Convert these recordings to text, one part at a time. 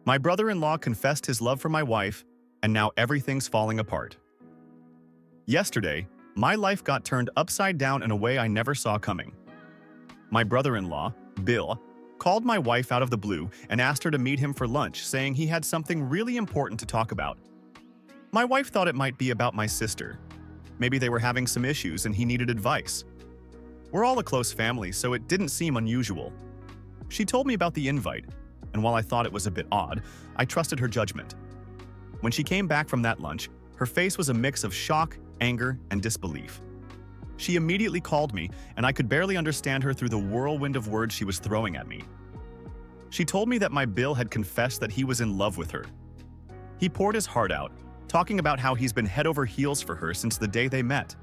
My brother-in-law confessed his love for my wife, and now everything's falling apart. Yesterday, my life got turned upside down in a way I never saw coming. My brother-in-law, Bill, called my wife out of the blue and asked her to meet him for lunch, saying he had something really important to talk about. My wife thought it might be about my sister. Maybe they were having some issues and he needed advice. We're all a close family, so it didn't seem unusual. She told me about the invite, and while I thought it was a bit odd, I trusted her judgment. When she came back from that lunch, her face was a mix of shock, anger, and disbelief. She immediately called me, and I could barely understand her through the whirlwind of words she was throwing at me. She told me that my Bill had confessed that he was in love with her. He poured his heart out, talking about how he's been head over heels for her since the day they met,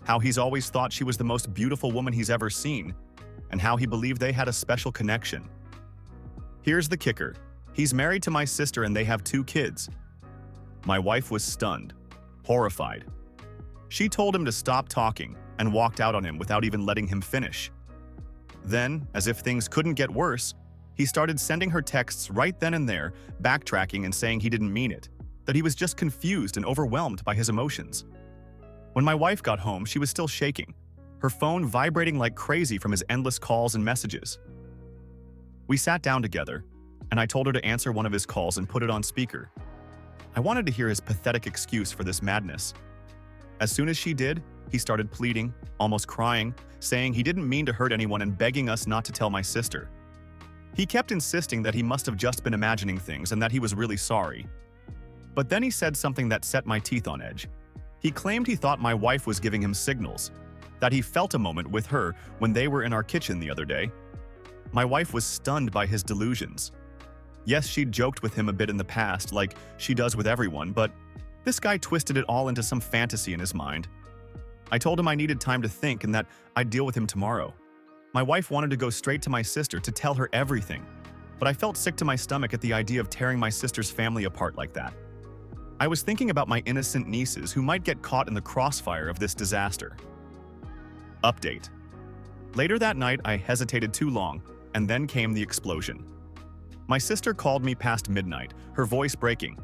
how he's always thought she was the most beautiful woman he's ever seen, and how he believed they had a special connection. Here's the kicker. He's married to my sister and they have 2 kids. My wife was stunned, horrified. She told him to stop talking and walked out on him without even letting him finish. Then, as if things couldn't get worse, he started sending her texts right then and there, backtracking and saying he didn't mean it, that he was just confused and overwhelmed by his emotions. When my wife got home, she was still shaking, her phone vibrating like crazy from his endless calls and messages. We sat down together, and I told her to answer one of his calls and put it on speaker. I wanted to hear his pathetic excuse for this madness. As soon as she did, he started pleading, almost crying, saying he didn't mean to hurt anyone and begging us not to tell my sister. He kept insisting that he must have just been imagining things and that he was really sorry. But then he said something that set my teeth on edge. He claimed he thought my wife was giving him signals, that he felt a moment with her when they were in our kitchen the other day. My wife was stunned by his delusions. Yes, she'd joked with him a bit in the past, like she does with everyone, but this guy twisted it all into some fantasy in his mind. I told him I needed time to think and that I'd deal with him tomorrow. My wife wanted to go straight to my sister to tell her everything, but I felt sick to my stomach at the idea of tearing my sister's family apart like that. I was thinking about my innocent nieces who might get caught in the crossfire of this disaster. Update. Later that night, I hesitated too long, and then came the explosion. My sister called me past midnight, her voice breaking.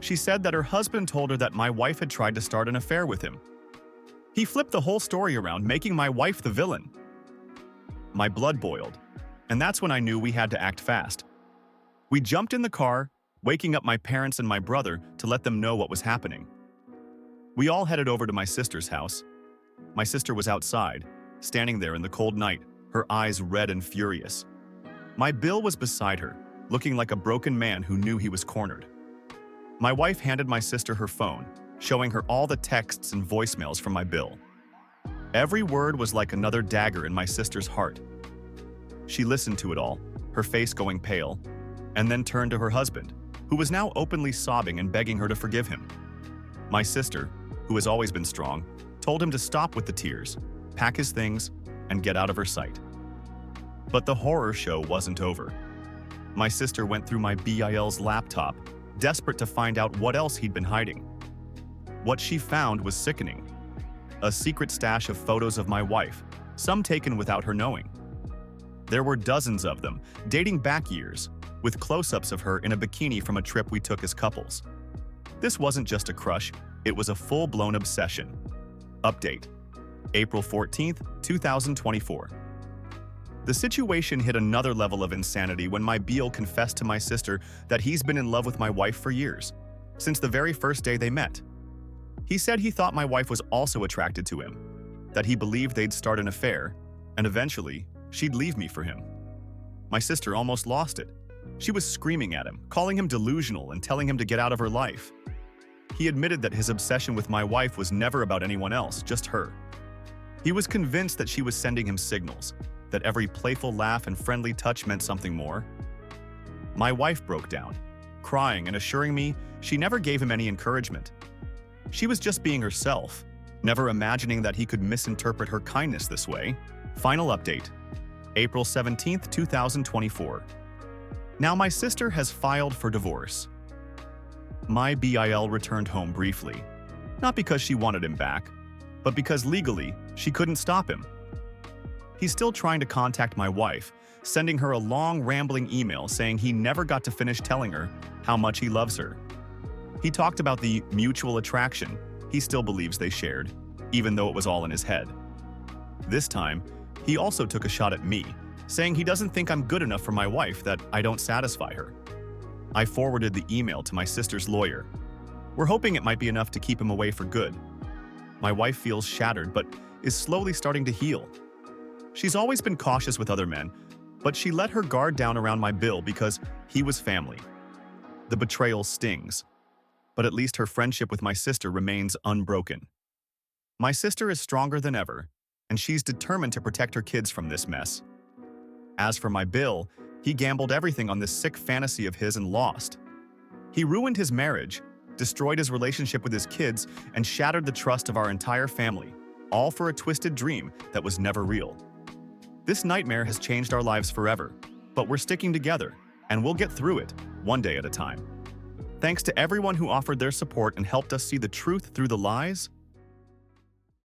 She said that her husband told her that my wife had tried to start an affair with him. He flipped the whole story around, making my wife the villain. My blood boiled, and that's when I knew we had to act fast. We jumped in the car, waking up my parents and my brother to let them know what was happening. We all headed over to my sister's house. My sister was outside, standing there in the cold night, her eyes red and furious. My Bill was beside her, looking like a broken man who knew he was cornered. My wife handed my sister her phone, showing her all the texts and voicemails from my Bill. Every word was like another dagger in my sister's heart. She listened to it all, her face going pale, and then turned to her husband, who was now openly sobbing and begging her to forgive him. My sister, who has always been strong, told him to stop with the tears, pack his things, and get out of her sight. But the horror show wasn't over. My sister went through my BIL's laptop, desperate to find out what else he'd been hiding. What she found was sickening. A secret stash of photos of my wife, some taken without her knowing. There were dozens of them, dating back years, with close-ups of her in a bikini from a trip we took as couples. This wasn't just a crush, it was a full-blown obsession. Update. April 14th, 2024. The situation hit another level of insanity when my Beal confessed to my sister that he's been in love with my wife for years, since the very first day they met. He said he thought my wife was also attracted to him, that he believed they'd start an affair, and eventually, she'd leave me for him. My sister almost lost it. She was screaming at him, calling him delusional and telling him to get out of her life. He admitted that his obsession with my wife was never about anyone else, just her. He was convinced that she was sending him signals, that every playful laugh and friendly touch meant something more. My wife broke down, crying and assuring me she never gave him any encouragement. She was just being herself, never imagining that he could misinterpret her kindness this way. Final update. April 17th, 2024. Now my sister has filed for divorce. My BIL returned home briefly, not because she wanted him back, but because legally she couldn't stop him. He's still trying to contact my wife, sending her a long, rambling email saying he never got to finish telling her how much he loves her. He talked about the mutual attraction he still believes they shared, even though it was all in his head. This time, he also took a shot at me, saying he doesn't think I'm good enough for my wife, that I don't satisfy her. I forwarded the email to my sister's lawyer. We're hoping it might be enough to keep him away for good. My wife feels shattered, but is slowly starting to heal. She's always been cautious with other men, but she let her guard down around my Bill because he was family. The betrayal stings, but at least her friendship with my sister remains unbroken. My sister is stronger than ever, and she's determined to protect her kids from this mess. As for my Bill, he gambled everything on this sick fantasy of his and lost. He ruined his marriage, destroyed his relationship with his kids, and shattered the trust of our entire family, all for a twisted dream that was never real. This nightmare has changed our lives forever, but we're sticking together, and we'll get through it, one day at a time. Thanks to everyone who offered their support and helped us see the truth through the lies.